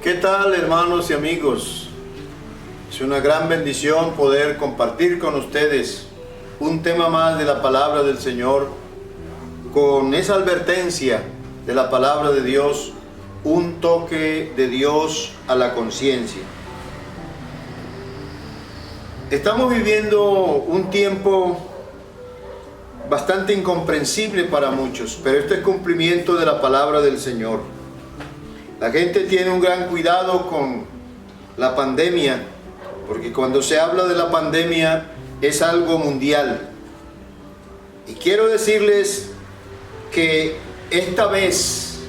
¿Qué tal, hermanos y amigos? Es una gran bendición poder compartir con ustedes un tema más de la palabra del Señor, con esa advertencia de la palabra de Dios, un toque de Dios a la conciencia. Estamos viviendo un tiempo bastante incomprensible para muchos, pero este es cumplimiento de la palabra del Señor. La gente tiene un gran cuidado con la pandemia, porque cuando se habla de la pandemia es algo mundial. Y quiero decirles que esta vez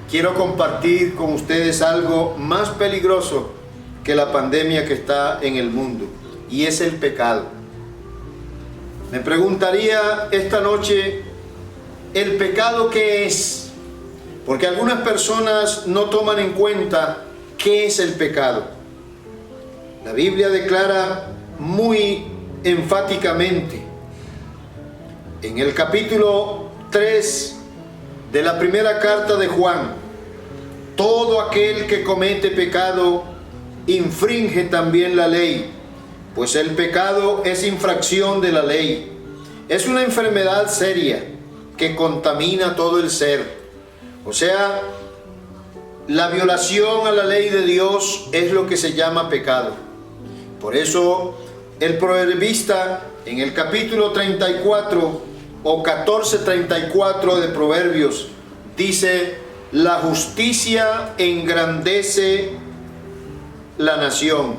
quiero compartir con ustedes algo más peligroso que la pandemia que está en el mundo, y es el pecado. Me preguntaría esta noche, ¿el pecado qué es? Porque algunas personas no toman en cuenta qué es el pecado. La Biblia declara muy enfáticamente en el capítulo 3 de la primera carta de Juan: todo aquel que comete pecado infringe también la ley, pues el pecado es infracción de la ley. Es una enfermedad seria que contamina todo el ser. O sea, la violación a la ley de Dios es lo que se llama pecado. Por eso el proverbista en el capítulo 34 o 14:34 de Proverbios dice: la justicia engrandece la nación,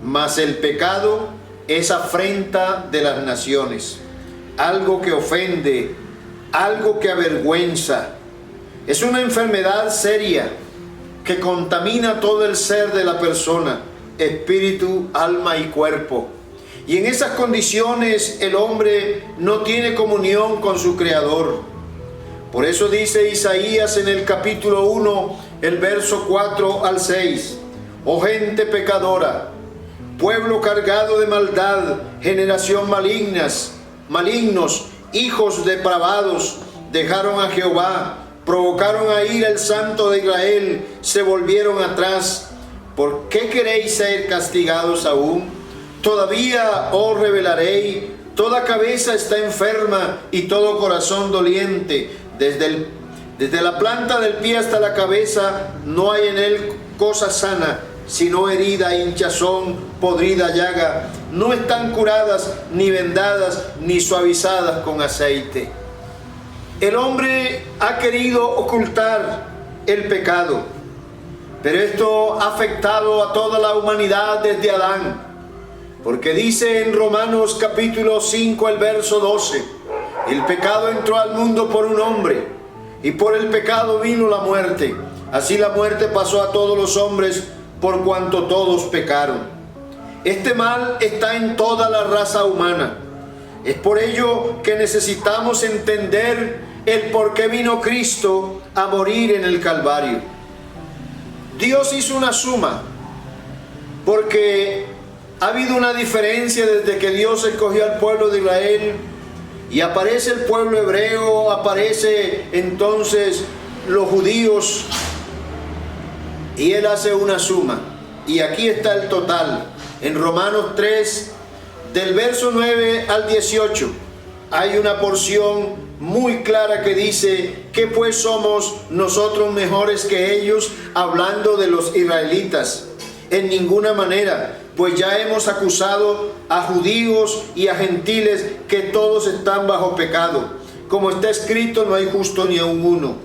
mas el pecado es afrenta de las naciones. Algo que ofende, algo que avergüenza. Es una enfermedad seria que contamina todo el ser de la persona, espíritu, alma y cuerpo. Y en esas condiciones el hombre no tiene comunión con su Creador. Por eso dice Isaías en el capítulo 1, el verso 4 al 6: oh gente pecadora, pueblo cargado de maldad, generación malignos, hijos depravados, dejaron a Jehová, provocaron a ira el Santo de Israel, se volvieron atrás. ¿Por qué queréis ser castigados aún? Todavía os revelaré. Toda cabeza está enferma y todo corazón doliente. Desde la planta del pie hasta la cabeza no hay en él cosa sana, sino herida, hinchazón, podrida llaga. No están curadas, ni vendadas, ni suavizadas con aceite. El hombre ha querido ocultar el pecado, pero esto ha afectado a toda la humanidad desde Adán, porque dice en Romanos capítulo 5, el verso 12: el pecado entró al mundo por un hombre, y por el pecado vino la muerte. Así la muerte pasó a todos los hombres, por cuanto todos pecaron. Este mal está en toda la raza humana. Es por ello que necesitamos entender el por qué vino Cristo a morir en el Calvario. Dios hizo una suma, porque ha habido una diferencia desde que Dios escogió al pueblo de Israel y aparece el pueblo hebreo, aparece entonces los judíos, y Él hace una suma. Y aquí está el total. En Romanos 3, del verso 9 al 18, hay una porción muy clara que dice: ¿qué pues somos nosotros mejores que ellos? Hablando de los israelitas. En ninguna manera, pues ya hemos acusado a judíos y a gentiles que todos están bajo pecado. Como está escrito, no hay justo ni aun uno.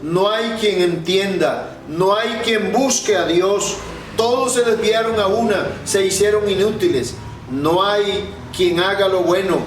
No hay quien entienda, no hay quien busque a Dios. Todos se desviaron a una, se hicieron inútiles. No hay quien haga lo bueno,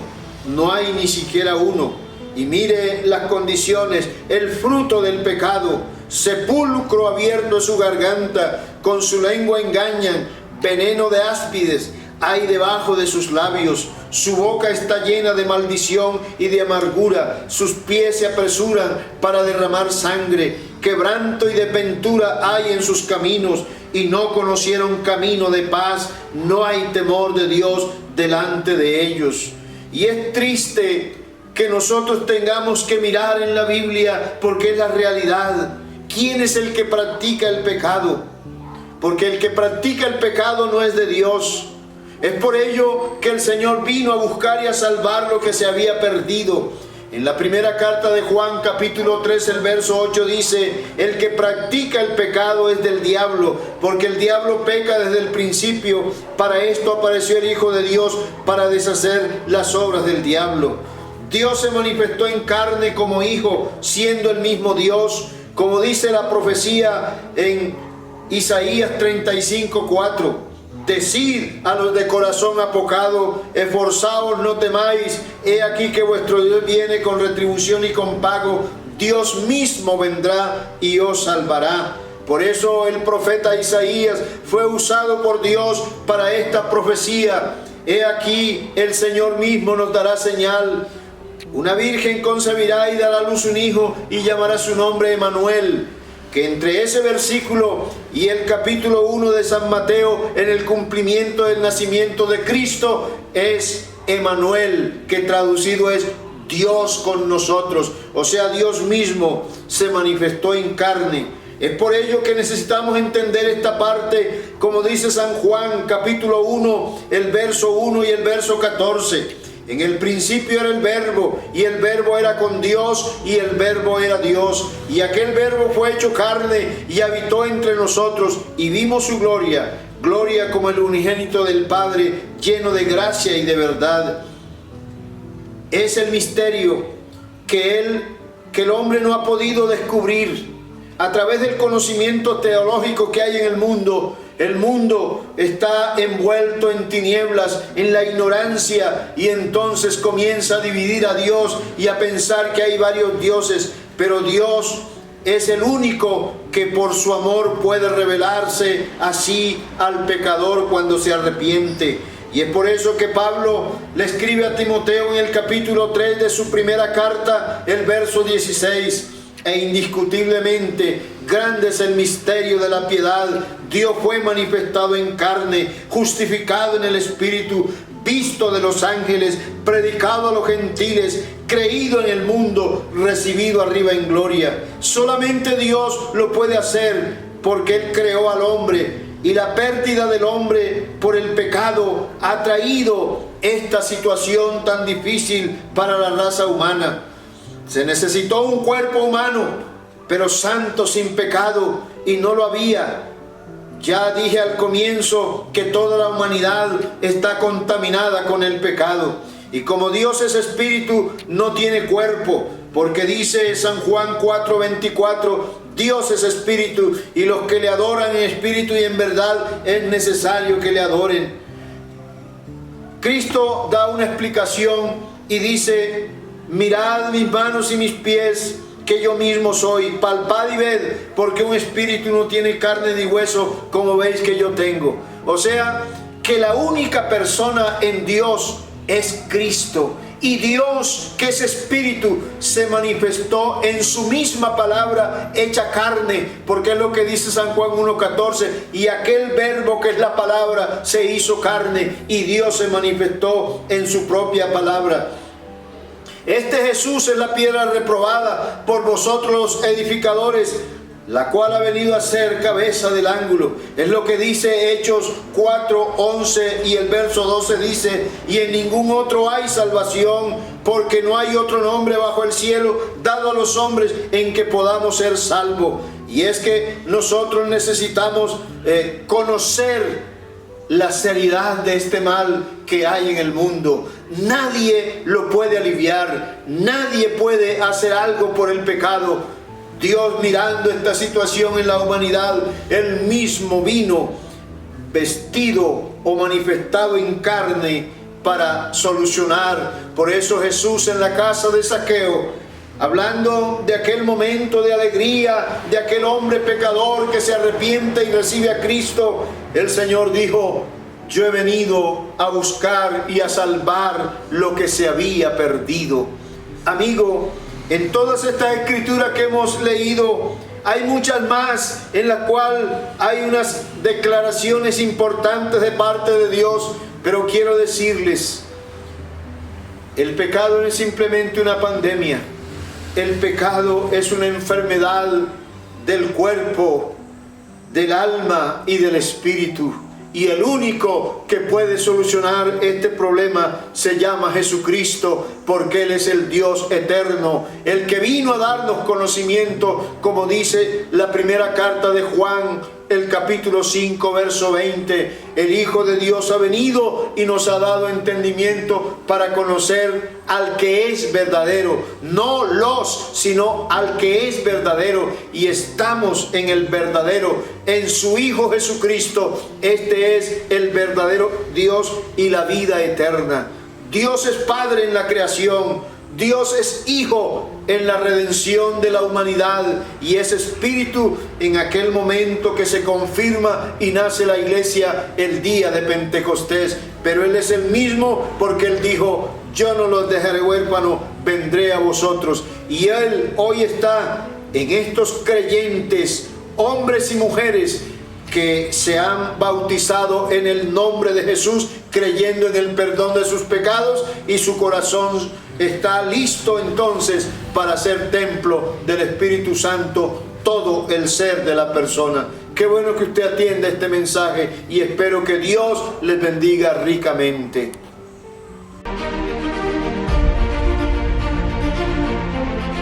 no hay ni siquiera uno. Y mire las condiciones: el fruto del pecado, sepulcro abierto es su garganta, con su lengua engañan, veneno de áspides hay debajo de sus labios, su boca está llena de maldición y de amargura, sus pies se apresuran para derramar sangre, quebranto y desventura hay en sus caminos, y no conocieron camino de paz, no hay temor de Dios delante de ellos. Y es triste que nosotros tengamos que mirar en la Biblia, porque es la realidad, ¿quién es el que practica el pecado? Porque el que practica el pecado no es de Dios. Es por ello que el Señor vino a buscar y a salvar lo que se había perdido. En la primera carta de Juan, capítulo 3, el verso 8 dice: el que practica el pecado es del diablo, porque el diablo peca desde el principio. Para esto apareció el Hijo de Dios, para deshacer las obras del diablo. Dios se manifestó en carne como Hijo, siendo el mismo Dios, como dice la profecía en Isaías 35:4. Decid a los de corazón apocado: esforzaos, no temáis, he aquí que vuestro Dios viene con retribución y con pago. Dios mismo vendrá y os salvará. Por eso el profeta Isaías fue usado por Dios para esta profecía. He aquí, el Señor mismo nos dará señal. Una virgen concebirá y dará a luz un hijo, y llamará su nombre Emmanuel. Que entre ese versículo y el capítulo 1 de San Mateo, en el cumplimiento del nacimiento de Cristo, es Emmanuel, que traducido es Dios con nosotros. O sea, Dios mismo se manifestó en carne. Es por ello que necesitamos entender esta parte, como dice San Juan, capítulo 1, el verso 1 y el verso 14. En el principio era el Verbo, y el Verbo era con Dios, y el Verbo era Dios. Y aquel Verbo fue hecho carne y habitó entre nosotros, y vimos su gloria, gloria como el unigénito del Padre, lleno de gracia y de verdad. Es el misterio que el hombre no ha podido descubrir a través del conocimiento teológico que hay en el mundo. El mundo está envuelto en tinieblas, en la ignorancia, y entonces comienza a dividir a Dios y a pensar que hay varios dioses. Pero Dios es el único que por su amor puede revelarse así al pecador cuando se arrepiente. Y es por eso que Pablo le escribe a Timoteo en el capítulo 3 de su primera carta, el verso 16. E indiscutiblemente grande es el misterio de la piedad. Dios fue manifestado en carne, justificado en el Espíritu, visto de los ángeles, predicado a los gentiles, creído en el mundo, recibido arriba en gloria. Solamente Dios lo puede hacer, porque Él creó al hombre, y la pérdida del hombre por el pecado ha traído esta situación tan difícil para la raza humana. Se necesitó un cuerpo humano, pero santo, sin pecado, y no lo había. Ya dije al comienzo que toda la humanidad está contaminada con el pecado. Y como Dios es espíritu, no tiene cuerpo, porque dice San Juan 4:24, Dios es espíritu, y los que le adoran en espíritu y en verdad es necesario que le adoren. Cristo da una explicación y dice: mirad mis manos y mis pies, que yo mismo soy. Palpad y ved, porque un espíritu no tiene carne ni hueso, como veis que yo tengo. O sea, que la única persona en Dios es Cristo. Y Dios, que es espíritu, se manifestó en su misma palabra hecha carne, porque es lo que dice San Juan 1:14, y aquel verbo que es la palabra se hizo carne, y Dios se manifestó en su propia palabra. Este Jesús es la piedra reprobada por vosotros los edificadores, la cual ha venido a ser cabeza del ángulo. Es lo que dice Hechos 4:11, y el verso 12 dice: y en ningún otro hay salvación, porque no hay otro nombre bajo el cielo dado a los hombres en que podamos ser salvos. Y es que nosotros necesitamos conocer la seriedad de este mal que hay en el mundo. Nadie lo puede aliviar, nadie puede hacer algo por el pecado. Dios, mirando esta situación en la humanidad, Él mismo vino vestido o manifestado en carne para solucionar. Por eso Jesús, en la casa de Zaqueo, hablando de aquel momento de alegría, de aquel hombre pecador que se arrepiente y recibe a Cristo, el Señor dijo: yo he venido a buscar y a salvar lo que se había perdido. Amigo, en todas estas escrituras que hemos leído, hay muchas más en las cuales hay unas declaraciones importantes de parte de Dios, pero quiero decirles, el pecado no es simplemente una pandemia. El pecado es una enfermedad del cuerpo, del alma y del espíritu. Y el único que puede solucionar este problema se llama Jesucristo, porque Él es el Dios eterno, el que vino a darnos conocimiento, como dice la primera carta de Juan, el capítulo 5, verso 20. El Hijo de Dios ha venido y nos ha dado entendimiento para conocer al que es verdadero, no sino al que es verdadero, y estamos en el verdadero, en su Hijo Jesucristo. Este es el verdadero Dios y la vida eterna. Dios es Padre en la creación, Dios es Hijo en la redención de la humanidad, y es Espíritu en aquel momento que se confirma y nace la iglesia el día de Pentecostés. Pero Él es el mismo, porque Él dijo: yo no los dejaré huérfanos, vendré a vosotros. Y Él hoy está en estos creyentes, hombres y mujeres, que se han bautizado en el nombre de Jesús, creyendo en el perdón de sus pecados, y su corazón está listo entonces para ser templo del Espíritu Santo, todo el ser de la persona. Qué bueno que usted atienda este mensaje, y espero que Dios les bendiga ricamente.